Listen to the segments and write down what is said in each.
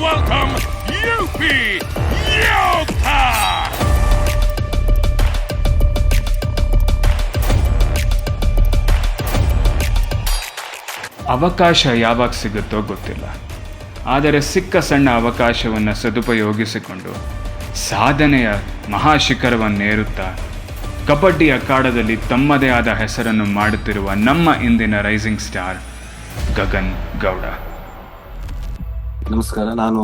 welcome UP Yota! ಅವಕಾಶ ಯಾವಾಗ ಸಿಗುತ್ತೋ ಗೊತ್ತಿಲ್ಲ, ಆದರೆ ಸಿಕ್ಕ ಸಣ್ಣ ಅವಕಾಶವನ್ನು ಸದುಪಯೋಗಿಸಿಕೊಂಡು ಸಾಧನೆಯ ಮಹಾಶಿಖರವನ್ನೇರುತ್ತಾ ಕಬಡ್ಡಿ ಅಖಾಡದಲ್ಲಿ ತಮ್ಮದೇ ಆದ ಹೆಸರನ್ನು ಮಾಡುತ್ತಿರುವ ನಮ್ಮ ಇಂದಿನ ರೈಸಿಂಗ್ ಸ್ಟಾರ್ ಗಗನ್ ಗೌಡ. ನಮಸ್ಕಾರ, ನಾನು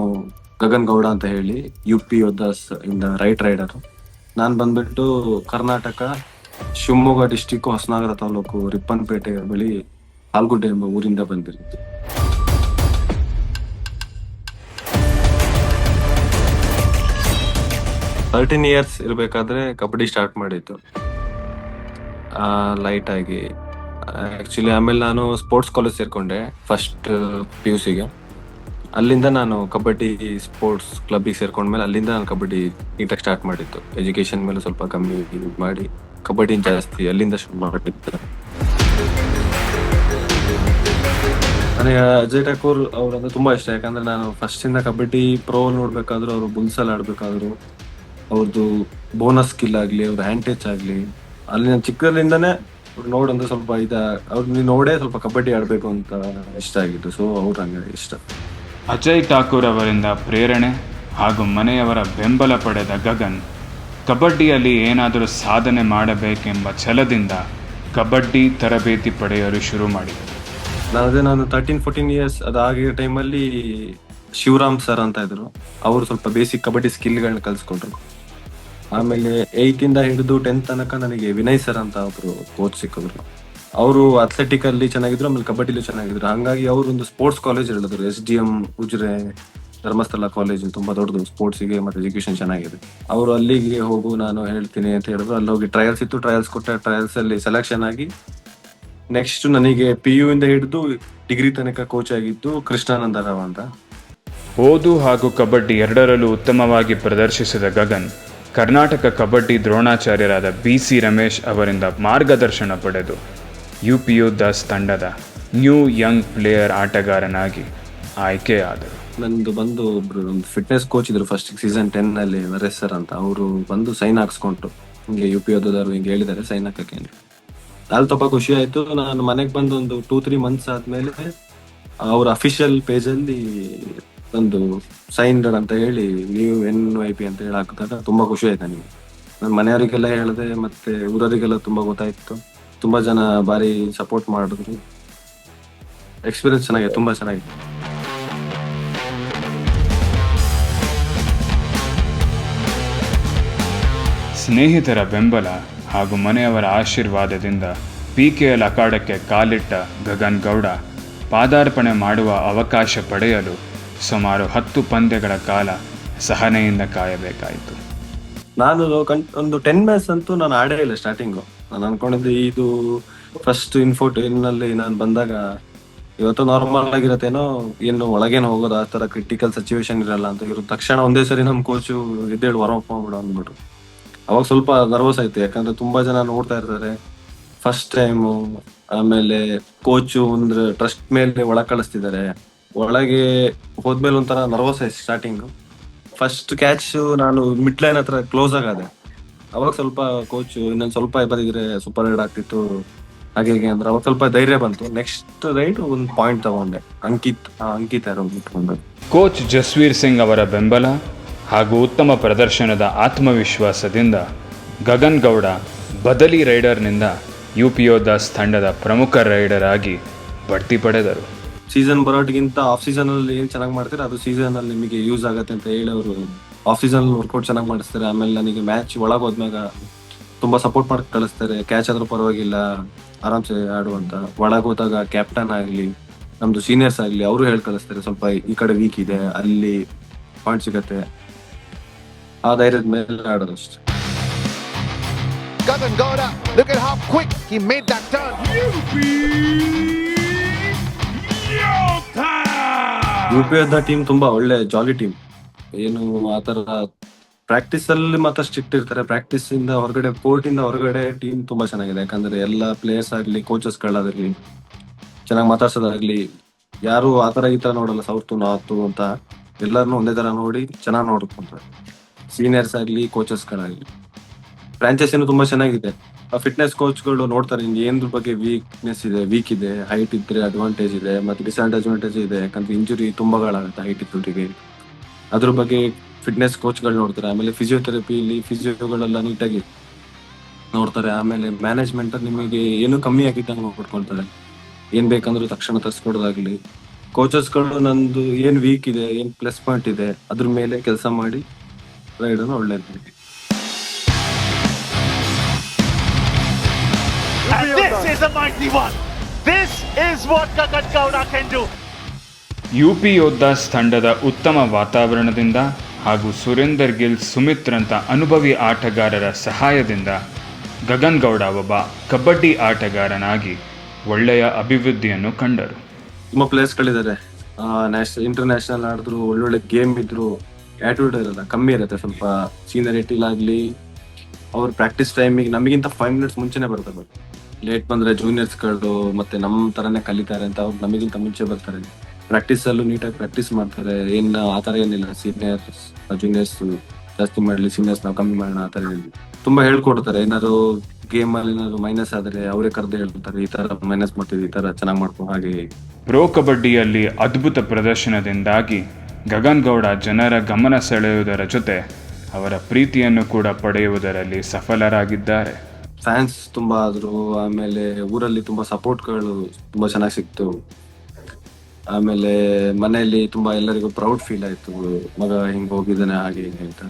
ಗಗನ್ ಗೌಡ ಅಂತ ಹೇಳಿ UP ಯೋಧಾಸ್ ಇಂದ ರೈಟ್ ರೈಡರ್. ನಾನು ಬಂದ್ಬಿಟ್ಟು ಕರ್ನಾಟಕ ಶಿವಮೊಗ್ಗ ಡಿಸ್ಟಿಕ್ ಹೊಸನಗರ ತಾಲೂಕು ರಿಪ್ಪನ್ಪೇಟೆ ಬಳಿ ಆಲ್ಗುಡ್ಡೆ ಎಂಬ ಊರಿಂದ ಬಂದಿರುತ್ತೆ. ಥರ್ಟೀನ್ ಇಯರ್ಸ್ ಇರಬೇಕಾದ್ರೆ ಕಬಡ್ಡಿ ಸ್ಟಾರ್ಟ್ ಮಾಡಿದ್ದು ಲೈಟ್ ಆಗಿ. ಆಕ್ಚುಲಿ ಆಮೇಲೆ ನಾನು ಸ್ಪೋರ್ಟ್ಸ್ ಕಾಲೇಜ್ ಸೇರ್ಕೊಂಡೆ ಫಸ್ಟ್ PUCಗೆ. ಅಲ್ಲಿಂದ ನಾನು ಕಬಡ್ಡಿ ಸ್ಪೋರ್ಟ್ಸ್ ಕ್ಲಬ್ಗೆ ಸೇರ್ಕೊಂಡ್ಮೇಲೆ ಅಲ್ಲಿಂದ ನಾನು ಕಬಡ್ಡಿ ನೀಟಾಗಿ ಸ್ಟಾರ್ಟ್ ಮಾಡಿದ್ದು. ಎಜುಕೇಶನ್ ಮೇಲೆ ಸ್ವಲ್ಪ ಕಮ್ಮಿ ಮಾಡಿ ಕಬಡ್ಡಿ ಜಾಸ್ತಿ ಅಲ್ಲಿಂದ ಶುರು ಮಾಡಿದ್ದು. ನನಗೆ ಅಜಯ್ ಠಾಕೂರ್ ಅವ್ರಂದ್ರೆ ತುಂಬಾ ಇಷ್ಟ. ಯಾಕಂದ್ರೆ ನಾನು ಫಸ್ಟ್ ಇಂದ ಕಬಡ್ಡಿ ಪ್ರೋ ನೋಡ್ಬೇಕಾದ್ರು, ಅವರು ಬುಲ್ಸ್ ಅಲ್ಲಿ ಆಡ್ಬೇಕಾದ್ರು, ಅವ್ರದ್ದು ಬೋನಸ್ ಸ್ಕಿಲ್ ಆಗ್ಲಿ, ಅವ್ರ ಹ್ಯಾಂಡ್ ಟಚ್ ಆಗ್ಲಿ, ಅಲ್ಲಿ ನಾನು ಚಿಕ್ಕದ್ರಿಂದಾನೇ ನೋಡಂದ್ರೆ ಸ್ವಲ್ಪ ಅವ್ರು ನೋಡೇ ಸ್ವಲ್ಪ ಕಬಡ್ಡಿ ಆಡ್ಬೇಕು ಅಂತ ಇಷ್ಟ ಆಗಿದ್ದು. ಸೊ ಅವ್ರು ಹಂಗೆ ಇಷ್ಟ. ಅಜಯ್ ಠಾಕೂರ್ ಅವರಿಂದ ಪ್ರೇರಣೆ ಹಾಗೂ ಮನೆಯವರ ಬೆಂಬಲ ಪಡೆದ ಗಗನ್ ಕಬಡ್ಡಿಯಲ್ಲಿ ಏನಾದರೂ ಸಾಧನೆ ಮಾಡಬೇಕೆಂಬ ಛಲದಿಂದ ಕಬಡ್ಡಿ ತರಬೇತಿ ಪಡೆಯಲು ಶುರು ಮಾಡಿದರು. ನಾನು 13-14 ಇಯರ್ಸ್ ಅದಾಗಿರೋ ಟೈಮಲ್ಲಿ ಶಿವರಾಮ್ ಸರ್ ಅಂತ ಇದ್ರು. ಅವರು ಸ್ವಲ್ಪ ಬೇಸಿಕ್ ಕಬಡ್ಡಿ ಸ್ಕಿಲ್ಗಳನ್ನ ಕಲ್ಸ್ಕೊಟ್ರು. ಆಮೇಲೆ 8th ಇಂದ ಹಿಡಿದು 10th ತನಕ ನನಗೆ ವಿನಯ್ ಸರ್ ಅಂತ ಒಬ್ರು ಕೋಚ್ ಸಿಕ್ಕಿದ್ರು. ಅವರು ಅಥ್ಲೆಟಿಕ್ ಅಲ್ಲಿ ಚೆನ್ನಾಗಿದ್ರು, ಆಮೇಲೆ ಕಬಡ್ಡಿಲೂ ಚೆನ್ನಾಗಿದ್ರು. ಹಂಗಾಗಿ ಅವರು ಒಂದು ಸ್ಪೋರ್ಟ್ಸ್ ಕಾಲೇಜ್ ಹೇಳಿದ್ರು, SDM ಉಜಿರೆ ಧರ್ಮಸ್ಥಳ ಕಾಲೇಜ್, ತುಂಬಾ ದೊಡ್ಡದು, ಸ್ಪೋರ್ಟ್ಸ್ಗೆ ಮತ್ತೆ ಎಜುಕೇಶನ್ ಚೆನ್ನಾಗಿದೆ. ಅವರು ಅಲ್ಲಿಗೆ ಹೋಗು ನಾನು ಹೇಳ್ತೀನಿ ಅಂತ ಹೇಳಿದ್ರು. ಅಲ್ಲಿ ಹೋಗಿ ಟ್ರಯಲ್ಸ್ ಇತ್ತು, ಟ್ರಯಲ್ಸ್ ಕೊಟ್ಟೆ. ಟ್ರಯಲ್ಸ್ ಅಲ್ಲಿ ಸೆಲೆಕ್ಷನ್ ಆಗಿ ನೆಕ್ಸ್ಟ್ ನನಗೆ PU ಇಂದ ಹಿಡಿದು ಡಿಗ್ರಿ ತನಕ ಕೋಚ್ ಆಗಿದ್ದು ಕೃಷ್ಣಾನಂದ ರಾವ್ ಅಂತ. ಓದು ಹಾಗೂ ಕಬಡ್ಡಿ ಎರಡರಲ್ಲೂ ಉತ್ತಮವಾಗಿ ಪ್ರದರ್ಶಿಸಿದ ಗಗನ್ ಕರ್ನಾಟಕ ಕಬಡ್ಡಿ ದ್ರೋಣಾಚಾರ್ಯರಾದ BC ರಮೇಶ್ ಅವರಿಂದ ಮಾರ್ಗದರ್ಶನ ಪಡೆದು UP ಯೋಧಾಸ್ ತಂಡದ ನ್ಯೂ ಯಂಗ್ ಪ್ಲೇಯರ್ ಆಟಗಾರನಾಗಿ ಆಯ್ಕೆಯಾದರು. ನಂದು ಬಂದು ಒಬ್ರು ಫಿಟ್ನೆಸ್ ಕೋಚ್ ಇದ್ರು ಫಸ್ಟ್ ಸೀಸನ್ 10 ಅಲ್ಲಿ, ನರೇಶ್ ಸರ್ ಅಂತ. ಅವರು ಬಂದು ಸೈನ್ ಹಾಕ್ಸ್ಕೊಂಡ್ರು, ಹಿಂಗೆ UP ಯೋಧದವರು ಹಿಂಗೆ ಹೇಳಿದ್ದಾರೆ ಸೈನ್ ಹಾಕಕ್ಕೆ. ಅಲ್ಲಿ ತುಂಬಾ ಖುಷಿ ಆಯ್ತು. ನಾನು ಮನೆಗೆ ಬಂದು ಒಂದು 2-3 ಮಂತ್ಸ್ ಆದ್ಮೇಲೆ ಅವ್ರ ಅಫಿಷಿಯಲ್ ಪೇಜ್ ಅಲ್ಲಿ ಒಂದು ಸೈನ್ಡ್ ಅಂತ ಹೇಳಿ ನೀವು NYP ಅಂತ ಹೇಳಿ ಹಾಕಿದಾಗ ತುಂಬಾ ಖುಷಿ ಆಯ್ತು ನನಗೆ. ನನ್ನ ಮನೆಯವರಿಗೆಲ್ಲ ಹೇಳಿದೆ, ಮತ್ತೆ ಊರವರಿಗೆಲ್ಲ ತುಂಬಾ ಗೊತ್ತಾಯ್ತು. ತುಂಬಾ ಜನ ಬಾರಿ ಸಪೋರ್ಟ್ ಮಾಡಿದ್ರು. ಎಕ್ಸ್ಪೀರಿಯನ್ಸ್ ಚೆನ್ನಾಗಿದೆ, ತುಂಬಾ ಚೆನ್ನಾಗಿದೆ. ಸ್ನೇಹಿತರ ಬೆಂಬಲ ಹಾಗೂ ಮನೆಯವರ ಆಶೀರ್ವಾದದಿಂದ PKL ಅಖಾಡಕ್ಕೆ ಕಾಲಿಟ್ಟ ಗಗನ್ ಗೌಡ ಪಾದಾರ್ಪಣೆ ಮಾಡುವ ಅವಕಾಶ ಪಡೆಯಲು ಸುಮಾರು 10 ಪಂದ್ಯಗಳ ಕಾಲ ಸಹನೆಯಿಂದ ಕಾಯಬೇಕಾಯಿತು. ನಾನು ಒಂದು 10 ಮ್ಯಾಚ್ ಅಂತೂ ನಾನು ಆಡೇ ಇಲ್ಲ ಸ್ಟಾರ್ಟಿಂಗು. ನಾನು ಅನ್ಕೊಂಡಿದ್ದೆ ಇದು ಫಸ್ಟ್ ಇನ್ಫೋಟೈನಲ್ಲಿ ನಾನು ಬಂದಾಗ ಇವತ್ತು ನಾರ್ಮಲ್ ಆಗಿರತ್ತೇನೋ, ಏನು ಒಳಗೇನು ಹೋಗೋದು ಆ ತರ ಕ್ರಿಟಿಕಲ್ ಸಿಚುವೇಶನ್ ಇರಲ್ಲ ಅಂತ. ಇವರು ತಕ್ಷಣ ಒಂದೇ ಸರಿ ನಮ್ಮ ಕೋಚು ಎದ್ದೇಳಿ ವಾರ್ಮ್ ಮಾಡ್ಬಿಡು ಅಂದ್ಬಿಟ್ಟು. ಅವಾಗ ಸ್ವಲ್ಪ ನರ್ವಸ್ ಆಯ್ತು, ಯಾಕಂದ್ರೆ ತುಂಬಾ ಜನ ನೋಡ್ತಾ ಇರ್ತಾರೆ ಫಸ್ಟ್ ಟೈಮು. ಆಮೇಲೆ ಕೋಚು ಅಂದ್ರೆ ಟ್ರಸ್ಟ್ ಮೇಲೆ ಒಳಗೆ ಕಳಿಸ್ತಿದ್ದಾರೆ. ಒಳಗೆ ಹೋದ್ಮೇಲೆ ಒಂಥರ ನರ್ವಸ್ ಆಯ್ತು ಸ್ಟಾರ್ಟಿಂಗು. ಫಸ್ಟ್ ಕ್ಯಾಚ್ ನಾನು ಮಿಡ್ ಲೈನ್ ಹತ್ರ ಕ್ಲೋಸ್ ಆಗದೆ. ಅವಾಗ ಸ್ವಲ್ಪ ಕೋಚ್ ಇನ್ನೊಂದು ಸ್ವಲ್ಪ ಬಂದಿದ್ರೆ ಸೂಪರ್ ರೈಡ್ ಆಗ್ತಿತ್ತು ಹಾಗೆ ಹೀಗೆ ಅಂದ್ರೆ ಅವಾಗ ಸ್ವಲ್ಪ ಧೈರ್ಯ ಬಂತು. ನೆಕ್ಸ್ಟ್ ರೈಡ್ ಒಂದು ಪಾಯಿಂಟ್ ತಗೊಂಡೆ, ಅಂಕಿತ್ ಯಾರೋ ಬಿಟ್ಕೊಂಡು. ಕೋಚ್ ಜಸ್ವೀರ್ ಸಿಂಗ್ ಅವರ ಬೆಂಬಲ ಹಾಗೂ ಉತ್ತಮ ಪ್ರದರ್ಶನದ ಆತ್ಮವಿಶ್ವಾಸದಿಂದ ಗಗನ್ ಗೌಡ ಬದಲಿ ರೈಡರ್ನಿಂದ UP ಯೋಧಾಸ್ ತಂಡದ ಪ್ರಮುಖ ರೈಡರ್ ಆಗಿ ಬಡ್ತಿ ಪಡೆದರು. ಸೀಸನ್ ಬರೋಟ್ಗಿಂತ ಆಫ್ ಸೀಸನ್ ಅಲ್ಲಿ ಏನ್ ಚೆನ್ನಾಗಿ ಮಾಡ್ತಾರೆ ಅದು ಸೀಸನ್ ಅಲ್ಲಿ ನಿಮಗೆ ಯೂಸ್ ಆಗತ್ತೆ ಅಂತ ಹೇಳಿ ಅವರು ಆಫ್ ಸೀಸನ್ ವರ್ಕೌಟ್ ಚೆನ್ನಾಗಿ ಮಾಡಿಸ್ತಾರೆ. ಆಮೇಲೆ ನನಗೆ ಮ್ಯಾಚ್ ಒಳಗೆ ಹೋದ್ಮ್ಯಾಗ ತುಂಬಾ ಸಪೋರ್ಟ್ ಮಾಡಿ ಕಳಿಸ್ತಾರೆ. ಕ್ಯಾಚ್ ಆದ್ರೂ ಪರವಾಗಿಲ್ಲ, ಆರಾಮ್ಸೆ ಆಡುವಂತ. ಒಳಗೆ ಹೋದಾಗ ಕ್ಯಾಪ್ಟನ್ ಆಗ್ಲಿ, ನಮ್ದು ಸೀನಿಯರ್ಸ್ ಆಗ್ಲಿ, ಅವರು ಹೇಳಿ ಕಳಿಸ್ತಾರೆ ಸ್ವಲ್ಪ ಈ ಕಡೆ ವೀಕ್ ಇದೆ, ಅಲ್ಲಿ ಪಾಯಿಂಟ್ ಸಿಗತ್ತೆ. ಆ ಧೈರ್ಯದ ಮೇಲೆ ಆಡೋದು ಅಷ್ಟೇ. Gagan Gowda, look at how quick he made that turn. UP Yota! UP ಯೋಧ ಟೀಮ್ ತುಂಬಾ ಒಳ್ಳೆ ಜಾಲಿ ಟೀಮ್. ಏನು ಆತರ ಪ್ರಾಕ್ಟೀಸ್ ಅಲ್ಲಿ ಮಾತ್ರ ಸ್ಟ್ರಿಕ್ಟ್ ಇರ್ತಾರೆ. ಪ್ರಾಕ್ಟೀಸ್ ಇಂದ ಹೊರಗಡೆ, ಕೋರ್ಟ್ ಇಂದ ಹೊರಗಡೆ ಟೀಮ್ ತುಂಬಾ ಚೆನ್ನಾಗಿದೆ. ಯಾಕಂದ್ರೆ ಎಲ್ಲಾ ಪ್ಲೇಯರ್ಸ್ ಆಗ್ಲಿ, ಕೋಚಸ್ ಗಳಾಗ್ಲಿ ಚೆನ್ನಾಗಿ ಮಾತಾಡ್ಸೋದಾಗ್ಲಿ, ಯಾರು ಆತರ ಈ ತರ ನೋಡಲ್ಲ ಸೌತ್ ನಾರ್ತ್ ಅಂತ. ಎಲ್ಲರನ್ನೂ ಒಂದೇ ತರ ನೋಡಿ ಚೆನ್ನಾಗಿ ನೋಡ್ಕೊಂತಾರೆ. ಸೀನಿಯರ್ಸ್ ಆಗ್ಲಿ, ಕೋಚಸ್ಗಳಾಗ್ಲಿ. ಫ್ರಾಂಚೈಸಿನೂ ತುಂಬಾ ಚೆನ್ನಾಗಿದೆ. ಫಿಟ್ನೆಸ್ ಕೋಚ್ಗಳು ನೋಡ್ತಾರೆ ಏನ್ರ ಬಗ್ಗೆ ವೀಕ್ ಇದೆ, ಹೈಟ್ ಇದ್ರೆ ಅಡ್ವಾಂಟೇಜ್ ಇದೆ, ಮತ್ತೆ ಡಿಸ್ಅಡ್ವಾಂಟೇಜ್ ಇದೆ. ಯಾಕಂದ್ರೆ ಇಂಜುರಿ ತುಂಬಾಗಳಾಗುತ್ತೆ ಹೈಟ್ ಇದ್ದವರಿಗೆ. ಅದ್ರ ಬಗ್ಗೆ ಫಿಟ್ನೆಸ್ ಕೋಚ್ಗಳು ನೋಡ್ತಾರೆ. ಆಮೇಲೆ ಫಿಸಿಯೋಥೆರಪಿಲಿ ಫಿಸಿಯೋಗಳೆಲ್ಲ ನೀಟಾಗಿ ನೋಡ್ತಾರೆ. ಆಮೇಲೆ ಮ್ಯಾನೇಜ್ಮೆಂಟ್ ನಿಮಗೆ ಏನು ಕಮ್ಮಿ ಆಗಿದ್ದಂಗೆ ನೋಡ್ಕೊಳ್ತಾರೆ. ಏನ್ ಬೇಕಂದ್ರೂ ತಕ್ಷಣ ತರಿಸ್ಕೊಡೋದಾಗ್ಲಿ. ಕೋಚಸ್ಗಳು ನಂದು ಏನ್ ವೀಕ್ ಇದೆ, ಏನ್ ಪ್ಲಸ್ ಪಾಯಿಂಟ್ ಇದೆ ಅದ್ರ ಮೇಲೆ ಕೆಲಸ ಮಾಡಿ ರೈಡನ್ನು ಒಳ್ಳೇದು. And this is a mighty one. This is what Gagan Gowda can do. UP Yoddhas ತಂಡದ ಉತ್ತಮ ವಾತಾವರಣದಿಂದ ಹಾಗೂ ಸುರೇಂದರ್ ಗಿಲ್, ಸುಮಿತ್ರಂಥ ಅನುಭವಿ ಆಟಗಾರರ ಸಹಾಯದಿಂದ ಗಗನ್ ಗೌಡ ಒಬ್ಬ ಕಬಡ್ಡಿ ಆಟಗಾರನಾಗಿ ಒಳ್ಳೆಯ ಅಭಿವೃದ್ಧಿಯನ್ನು ಕಂಡರು. ತುಂಬಾ ಪ್ಲೇಯರ್ಸ್ಗಳಿದ್ದಾರೆ. ಇಂಟರ್ನ್ಯಾಷನಲ್ ಆಡಿದ್ರು, ಒಳ್ಳೊಳ್ಳೆ ಗೇಮ್ ಇದ್ರು, ಆಟಿಟ್ಯೂಡ್ ಇರಲ್ಲ, ಕಮ್ಮಿ ಇರುತ್ತೆ ಸ್ವಲ್ಪ. ಸೀನಿಯರಿಟಿಲಾಗ್ಲಿ ಅವ್ರ ಪ್ರಾಕ್ಟೀಸ್ ಟೈಮಿಗೆ ನಮಗಿಂತ 5 minutes ಮುಂಚೆನೆ ಬರ್ತಾರೆ. ಲೇಟ್ ಬಂದ್ರೆ ಜೂನಿಯರ್ಸ್ಗಳು ಮತ್ತೆ ನಮ್ಮ ತರನೇ ಕಲಿತಾರೆ ಅಂತ ಅವ್ರು ನಮಗಿಂತ ಮುಂಚೆ ಬರ್ತಾರೆ. ಪ್ರಾಕ್ಟೀಸ್ ಅಲ್ಲೂ ನೀಟಾಗಿ ಪ್ರಾಕ್ಟೀಸ್ ಮಾಡ್ತಾರೆ. ಆತರ ಏನಿಲ್ಲ ಸೀನಿಯರ್ಸ್ ಜೂನಿಯರ್ಸ್ ಜಾಸ್ತಿ ಮಾಡ್ಲಿ, ಸೀನಿಯರ್ಸ್ ನಾವು ಕಮ್ಮಿ ಮಾಡೋಣ ಆತರ ಏನಿಲ್ಲ. ತುಂಬಾ ಹೇಳ್ಕೊಡ್ತಾರೆ. ಏನಾದ್ರು ಗೇಮ್ ಅಲ್ಲಿ ಏನಾದ್ರು ಮೈನಸ್ ಆದ್ರೆ ಅವರೇ ಕರೆದು ಹೇಳ್ತಾರೆ, ಈ ತರ ಮೈನಸ್ ಮಾಡ್ತಿದ್ವಿ, ಈ ತರ ಚೆನ್ನಾಗಿ ಮಾಡ್ಕೊ ಹಾಗೆ. ಪ್ರೋ ಕಬಡ್ಡಿಯಲ್ಲಿ ಅದ್ಭುತ ಪ್ರದರ್ಶನದಿಂದಾಗಿ ಗಗನ್ ಗೌಡ ಜನರ ಗಮನ ಸೆಳೆಯುವುದರ ಜೊತೆ ಅವರ ಪ್ರೀತಿಯನ್ನು ಕೂಡ ಪಡೆಯುವುದರಲ್ಲಿ ಸಫಲರಾಗಿದ್ದಾರೆ. ಫ್ಯಾನ್ಸ್ ತುಂಬಾ ಆದ್ರು. ಆಮೇಲೆ ಊರಲ್ಲಿ ತುಂಬಾ ಸಪೋರ್ಟ್ಗಳು ತುಂಬಾ ಚೆನ್ನಾಗಿ ಸಿಕ್ತು. ಆಮೇಲೆ ಮನೆಯಲ್ಲಿ ತುಂಬಾ ಎಲ್ಲರಿಗೂ ಪ್ರೌಡ್ ಫೀಲ್ ಆಯ್ತು, ಮಗ ಹಿಂಗ್ ಹೋಗಿದ್ದಾನೆ ಹಾಗೆ ಹೀಗೆ ಅಂತ.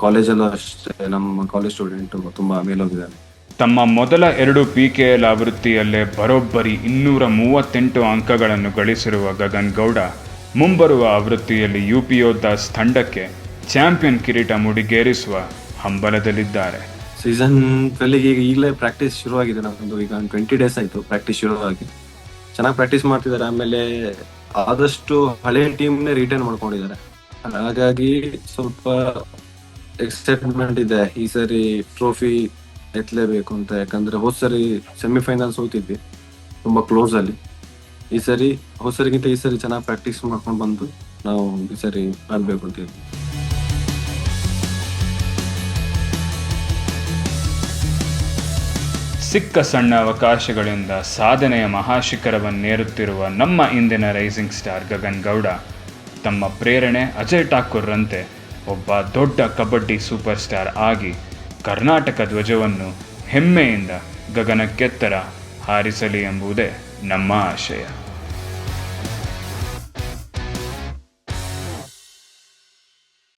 ಕಾಲೇಜಲ್ಲೂ ಅಷ್ಟೇ, ನಮ್ಮ ಕಾಲೇಜ್ ಸ್ಟೂಡೆಂಟ್ ತುಂಬಾ ಮೇಲೆ ಹೋಗಿದ್ದಾನೆ. ತಮ್ಮ ಮೊದಲ 2 PKL ಆವೃತ್ತಿಯಲ್ಲೇ ಬರೋಬ್ಬರಿ 238 ಅಂಕಗಳನ್ನು ಗಳಿಸಿರುವ ಗಗನ್ ಗೌಡ ಮುಂಬರುವ ಆವೃತ್ತಿಯಲ್ಲಿ ಯುಪಿ ಯೋದ್ಧಾಸ್ ತಂಡಕ್ಕೆ ಚಾಂಪಿಯನ್ ಕಿರೀಟ ಮುಡಿಗೇರಿಸುವ ಹಂಬಲದಲ್ಲಿದ್ದಾರೆ. ಸೀಸನ್ 12 ಈಗಲೇ ಪ್ರಾಕ್ಟೀಸ್ ಶುರುವಾಗಿದೆ. ನಮ್ದು ಈಗ 20 days ಆಯ್ತು ಪ್ರಾಕ್ಟೀಸ್ ಶುರುವಾಗಿ. ಚೆನ್ನಾಗಿ ಪ್ರಾಕ್ಟೀಸ್ ಮಾಡ್ತಿದ್ದಾರೆ. ಆಮೇಲೆ ಆದಷ್ಟು ಹಳೆ ಟೀಮ್ನೇ ರಿಟರ್ನ್ ಮಾಡ್ಕೊಂಡಿದ್ದಾರೆ. ಹಾಗಾಗಿ ಸ್ವಲ್ಪ ಎಕ್ಸೈಟ್ಮೆಂಟ್ ಇದೆ ಈ ಸರಿ ಟ್ರೋಫಿ ಎತ್ತಲೇಬೇಕು ಅಂತ. ಯಾಕಂದ್ರೆ ಹೋದ್ ಸರಿ ಸೆಮಿಫೈನಲ್ಸ್ ಹೋಗ್ತಿದ್ವಿ ತುಂಬಾ ಕ್ಲೋಸ್ ಅಲ್ಲಿ. ಹೋದ್ ಸರಿಗಿಂತ ಈ ಸರಿ ಚೆನ್ನಾಗಿ ಪ್ರಾಕ್ಟೀಸ್ ಮಾಡ್ಕೊಂಡು ಬಂದು ನಾವು ಈ ಸರಿ ಆಡ್ಬೇಕು ಅಂತ. ಸಿಕ್ಕ ಸಣ್ಣ ಅವಕಾಶಗಳಿಂದ ಸಾಧನೆಯ ಮಹಾಶಿಖರವನ್ನೇರುತ್ತಿರುವ ನಮ್ಮ ಇಂದಿನ ರೈಸಿಂಗ್ ಸ್ಟಾರ್ ಗಗನ್ ಗೌಡ ತಮ್ಮ ಪ್ರೇರಣೆ ಅಜಯ್ ಠಾಕೂರ್ರಂತೆ ಒಬ್ಬ ದೊಡ್ಡ ಕಬಡ್ಡಿ ಸೂಪರ್ ಸ್ಟಾರ್ ಆಗಿ ಕರ್ನಾಟಕ ಧ್ವಜವನ್ನು ಹೆಮ್ಮೆಯಿಂದ ಗಗನಕ್ಕೆತ್ತರ ಹಾರಿಸಲಿ ಎಂಬುದೇ ನಮ್ಮ ಆಶಯ.